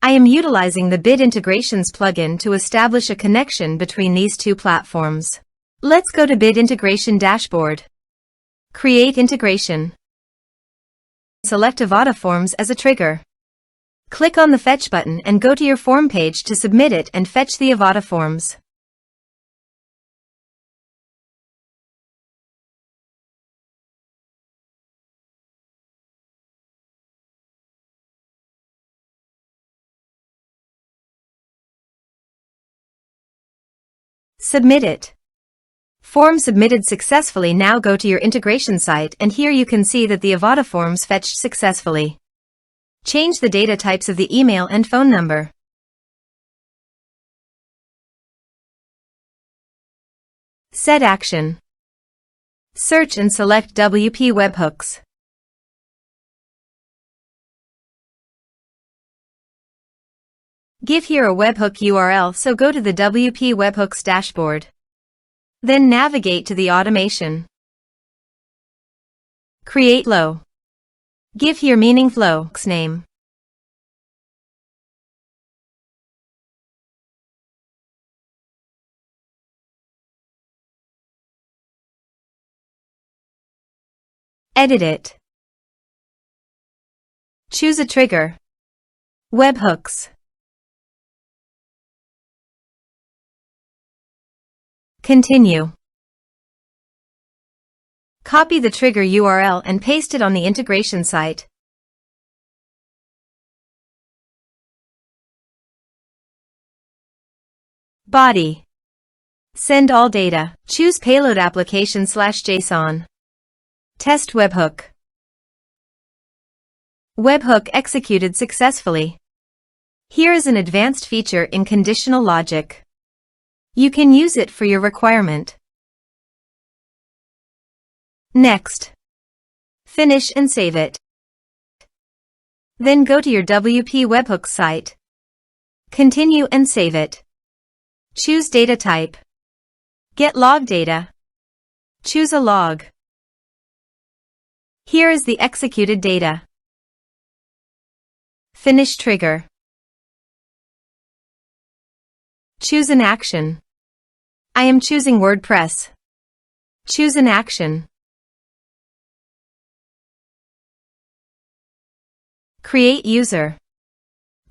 I am utilizing the Bit Integrations plugin to establish a connection between these two platforms. Let's go to Bit Integration Dashboard. Create integration. Select Avada Forms as a trigger. Click on the Fetch button and go to your form page to submit it and fetch the Avada Forms. Submit it. Form submitted successfully. Now go to your integration site and here you can see that the Avada Forms fetched successfully. Change the data types of the email and phone number. Set action. Search and select WP Webhooks. Give here a webhook URL, so go to the WP Webhooks dashboard. Then navigate to the automation. Create flow. Give here meaning flow's name. Edit it. Choose a trigger. Webhooks. Continue. Copy the trigger URL and paste it on the integration site. Body. Send all data. Choose payload application/JSON. Test webhook. Webhook executed successfully. Here is an advanced feature in conditional logic. You can use it for your requirement. Next. Finish and save it. Then go to your WP Webhooks site. Continue and save it. Choose data type. Get log data. Choose a log. Here is the executed data. Finish trigger. Choose an action. I am choosing WordPress. Choose an action. Create user.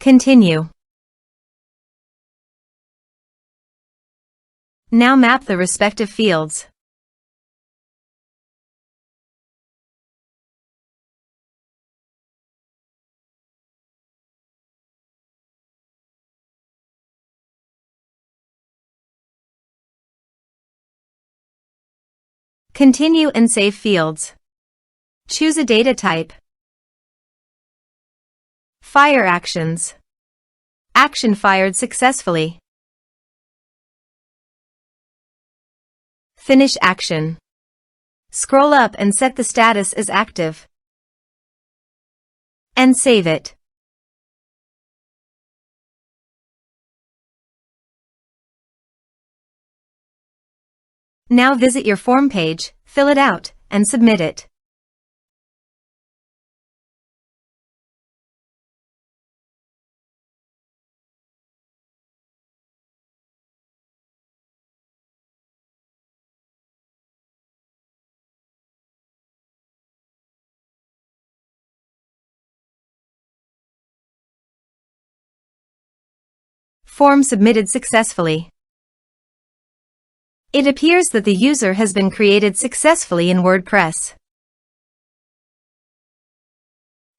Continue. Now map the respective fields. Continue and save fields. Choose a data type. Fire actions. Action fired successfully. Finish action. Scroll up and set the status as active. And save it. Now visit your form page, fill it out, and submit it. Form submitted successfully. It appears that the user has been created successfully in WordPress.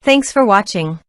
Thanks for watching.